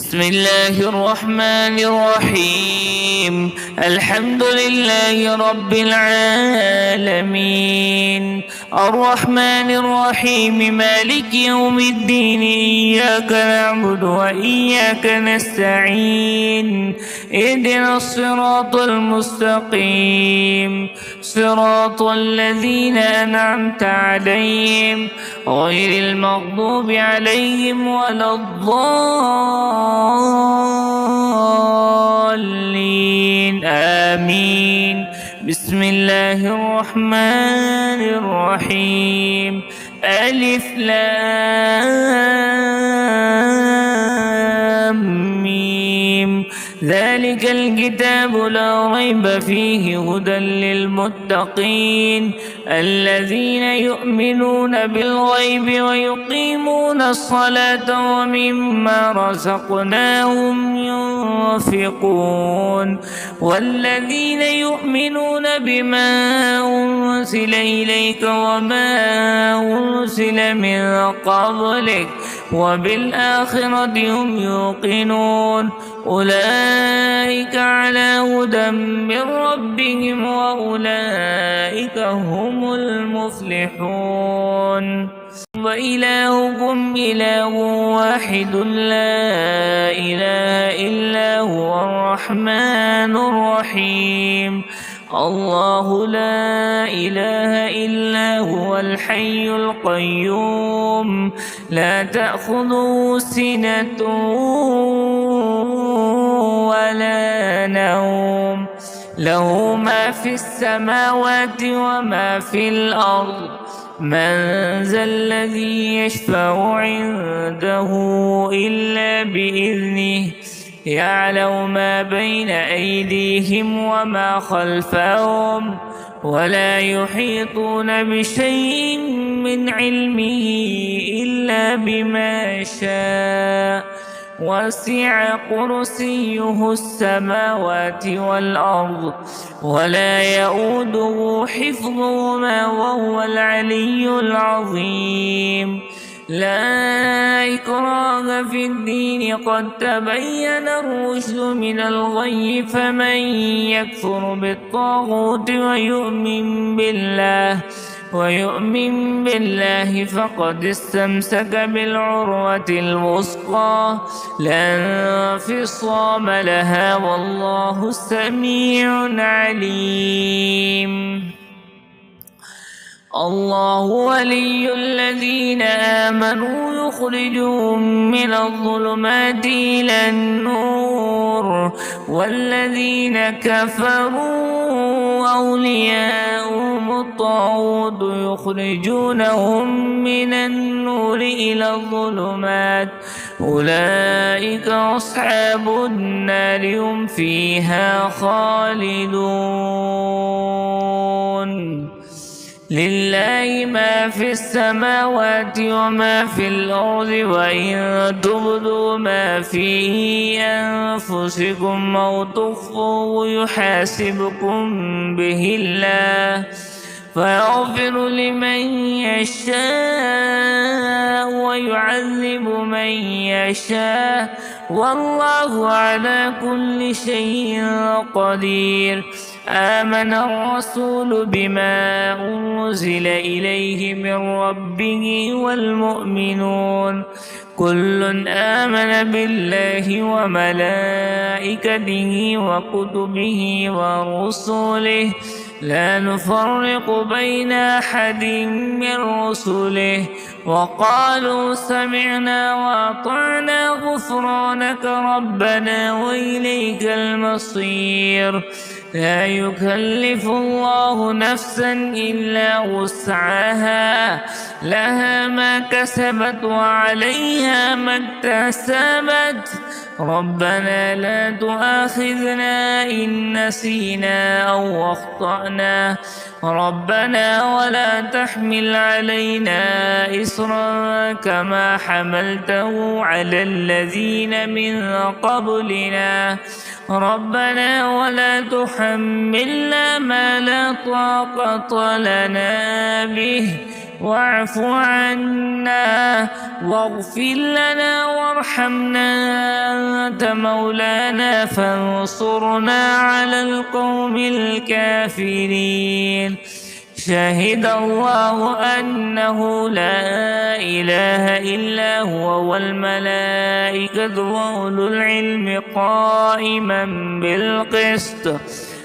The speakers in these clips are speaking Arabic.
بسم الله الرحمن الرحيم. الحمد لله رب العالمين، الرحمن الرحيم، مالك يوم الدين. إياك نعبد وإياك نستعين. اهدنا الصراط المستقيم، صراط الذين أنعمت عليهم غير المغضوب عليهم ولا الضالين، آمين. بسم الله الرحمن الرحيم. ألف لام ميم. ذلك الكتاب لا ريب فيه هدى للمتقين الذين يؤمنون بالغيب ويقيمون الصلاة ومما رزقناهم ينفقون والذين يؤمنون بما أنزل إليك وما أنزل من قبلك وبالآخرة هم يوقنون أولئك على هدى من ربهم وأولئك هم المفلحون. وإلهكم إله واحد لا إله إلا هو الرحمن الرحيم. الله لا إله إلا هو الحي القيوم لا تأخذه سنة ولا نوم، له ما في السماوات وما في الأرض. من ذا الذي يشفع عنده إلا بإذنه، يعلم ما بين أيديهم وما خلفهم ولا يحيطون بشيء من علمه إلا بما شاء. وسع كرسيه السماوات والأرض ولا يؤوده حفظهما وهو العلي العظيم. لا إكراه في الدين، قد تبين الرشد من الغي، فمن يكفر بالطاغوت ويؤمن بالله فقد استمسك بالعروة الوثقى لا انفصام لها، والله سميع عليم. الله ولي الذين آمنوا يخرجهم من الظلمات إلى النور، والذين كفروا أولياؤهم الطاغوت يخرجونهم من النور إلى الظلمات. أولئك أصحاب النار هم فيها خالدون. لله ما في السماوات وما في الأرض، وإن تبدوا ما في أنفسكم أو تخفوه يحاسبكم به الله، فيغفر لمن يشاء ويعذب من يشاء، والله على كل شيء قدير. آمن الرسول بما أنزل إليه من ربه والمؤمنون كل آمن بالله وملائكته وكتبه ورسله لا نفرق بين أحد من رسله، وقالوا سمعنا وأطعنا غفرانك ربنا وإليك المصير. لا يكلف الله نفسا إلا وسعها، لها ما كسبت وعليها ما اكتسبت. ربنا لا تؤاخذنا إن نسينا أو أخطأنا، ربنا ولا تحمل علينا إصرا كما حملته على الذين من قبلنا، ربنا ولا تحملنا ما لا طاقة لنا به، واعف عنا واغفر لنا وارحمنا أنت مولانا فانصرنا على القوم الكافرين. شهد الله أنه لا إله إلا هو والملائكة وأولو العلم قائما بالقسط.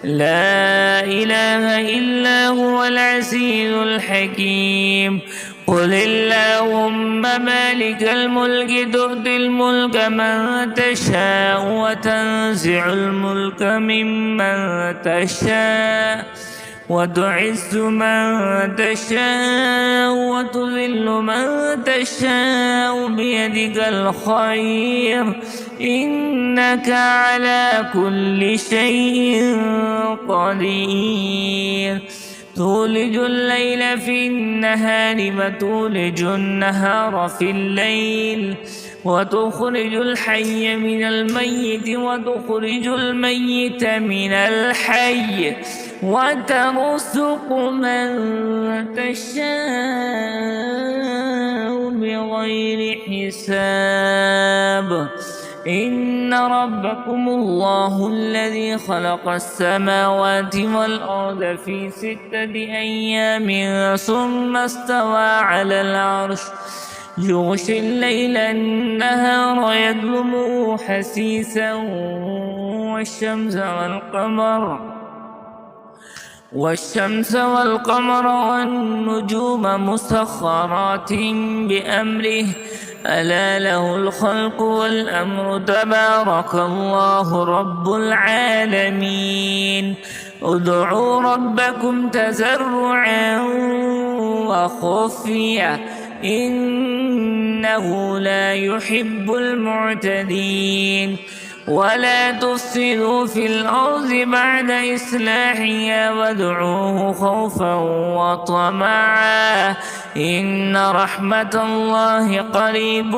لا إله إلا هو العزيز الحكيم. قل اللهم مالك الملك تؤتي الملك من تشاء وتنزع الملك ممن تشاء وتعز من تشاء وتذل من تشاء بيدك الخير إنك على كل شيء قدير. تولج الليل في النهار وتولج النهار في الليل وتخرج الحي من الميت وتخرج الميت من الحي وترزق من تشاء بغير حساب. إن ربكم الله الذي خلق السماوات والأرض في 6 أيام ثم استوى على العرش يغشي الليل النهار يطلبه حثيثا والشمس والقمر والنجوم مسخرات بأمره ألا له الخلق والأمر تبارك الله رب العالمين. ادعوا ربكم تضرعا وخفيا إنه لا يحب المعتدين. ولا تفسدوا في الأرض بعد إصلاحها وادعوه خوفا وطمعا إن رحمة الله قريب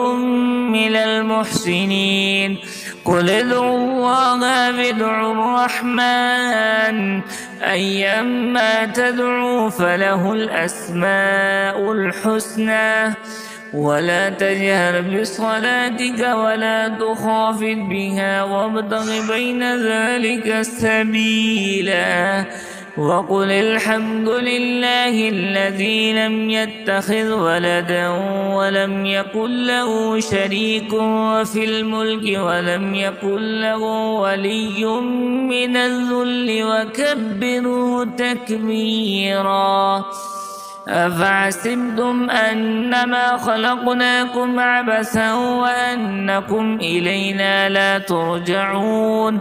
من المحسنين. قل ادعوا الله وادعوا الرحمن أيما تدعوا فله الأسماء الحسنى. ولا تجهر بصلاتك ولا تخافت بها وابتغ بين ذلك سبيلا. وقل الحمد لله الذي لم يتخذ ولدا ولم يكن له شريك في الملك ولم يكن له ولي من الذل وكبره تكبيرا. أفحسبتم أنما خلقناكم عبثا وأنكم إلينا لا ترجعون.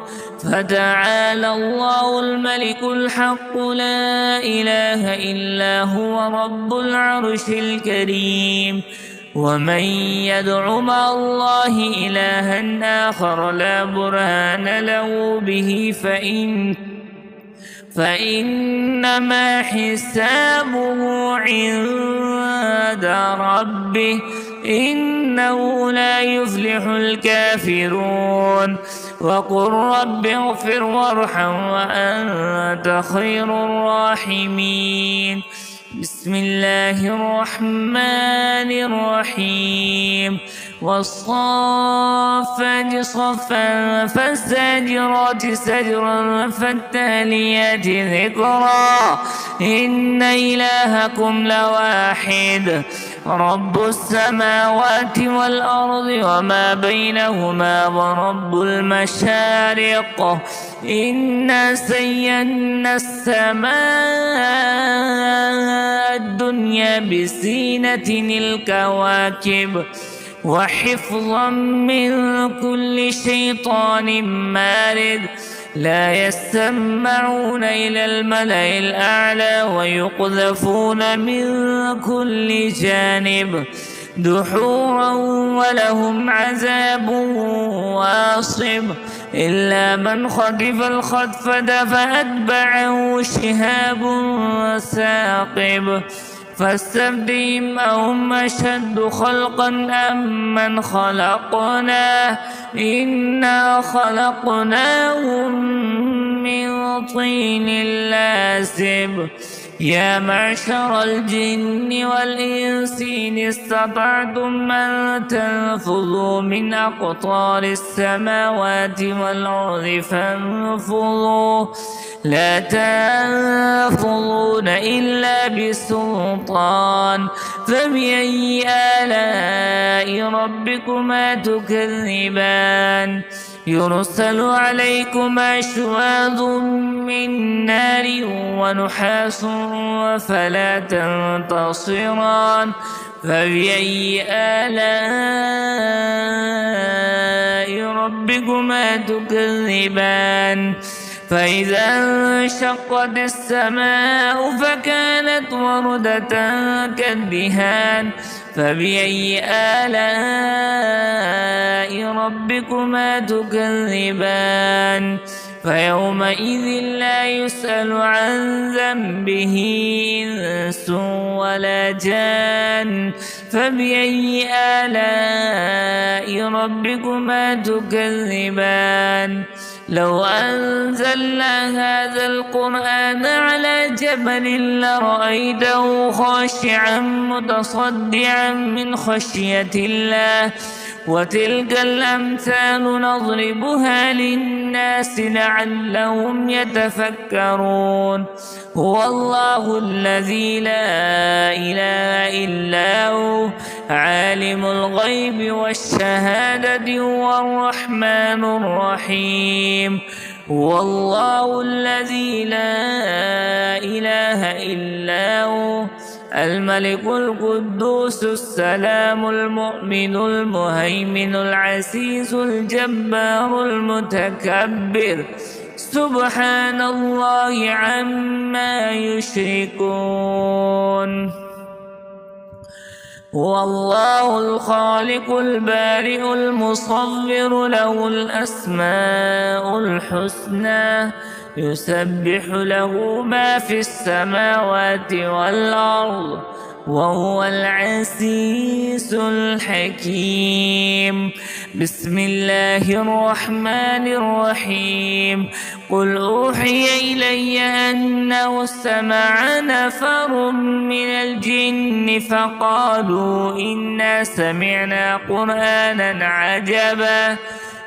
فتعالى الله الملك الحق لا إله إلا هو رب العرش الكريم. ومن يدع مع الله إلها آخر لا برهان له به فإنما حسابه عند ربه إنه لا يفلح الكافرون. وقل رب اغفر وارحم وأنت خير الراحمين. بسم الله الرحمن الرحيم. والصافات صفا فالزاجرات زجرا فالتاليات ذكرا إن إلهكم لواحد رب السماوات والأرض وما بينهما ورب المشارق إنا زينا السماء الدنيا بزينة الكواكب وحفظا من كل شيطان مارد. لا يسمعون إلى الملأ الأعلى ويقذفون من كل جانب دحورا ولهم عذاب واصب إلا من خطف الخطفة فأتبعه شهاب ثاقب. فاستفتهم أهم أشد خلقا أم من خلقنا إنا خلقناهم من طين لازب. يا معشر الجن والإنس إن استطعتم أن تنفذوا من أقطار السماوات والأرض فانفذوا لا تنفذون إلا بسلطان فبأي آلاء ربكما تكذبان يرسل عليكما شواظ من نار ونحاس فلا تنتصران فبأي آلاء ربكما تكذبان فإذا انشقت السماء فكانت وردة كالدهان فبأي آلاء ربكما تكذبان فيومئذ لا يسأل عن ذنبه إنس ولا جان فبأي آلاء ربكما تكذبان لو أنزلنا هذا القرآن على جبل لرأيته خاشعا متصدعا من خشية الله وتلك الأمثال نضربها للناس لعلهم يتفكرون هو الله الذي لا إله إلا هو عالم الغيب والشهادة هو الرحمن الرحيم هو الله الذي لا إله إلا هو الملك القدوس السلام المؤمن المهيمن العزيز الجبار المتكبر سبحان الله عما يشركون هو الله الخالق البارئ المصور له الأسماء الحسنى يسبح له ما في السماوات والأرض وهو العزيز الحكيم بسم الله الرحمن الرحيم قل أوحي إلي أنه استمع نفر من الجن فقالوا إنا سمعنا قرآنا عجبا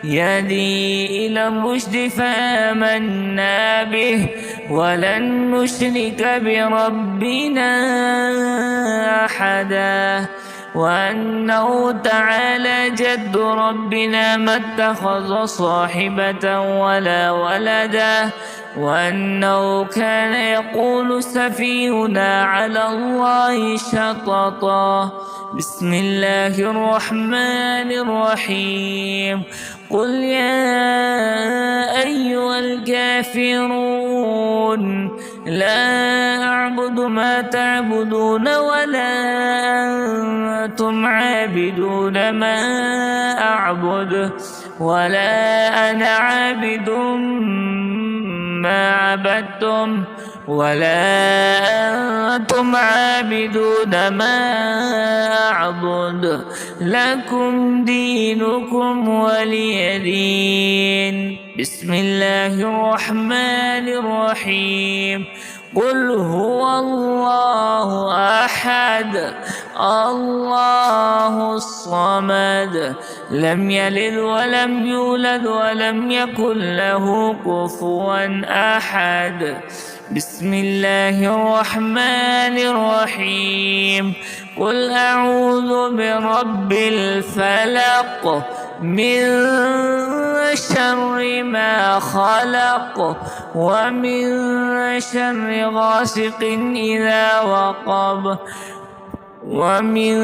يهدي إلى الرشد فآمنا به ولن نشرك بربنا أحدا وأنه تعالى جد ربنا ما اتخذ صاحبة ولا ولدا وأنه كان يقول سفيهنا على الله شططا بسم الله الرحمن الرحيم قل يا أيها الكافرون لا أعبد ما تعبدون ولا أنتم عابدون ما أعبد ولا أنا عابد ما عبدتم ولا أنتم عابدون ما أعبد لكم دينكم ولي دين بسم الله الرحمن الرحيم قل هو الله أحد الله الصمد لم يلد ولم يولد ولم يكن له كفوا أحد بسم الله الرحمن الرحيم قل أعوذ برب الفلق من شر ما خلق ومن شر غاسق إذا وقب ومن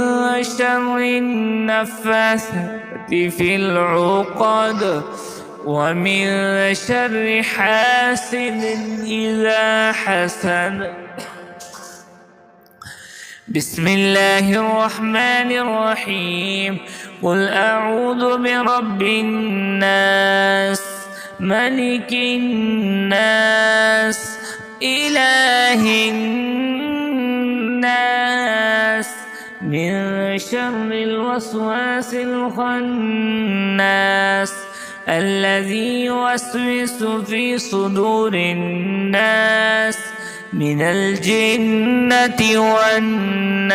شر النفاثات في العقد ومن شر حاسد إذا حسد بسم الله الرحمن الرحيم قل أعوذ برب الناس ملك الناس إله الناس من شر الوسواس الخناس الذي يوسوس في صدور الناس من الجنة والناس.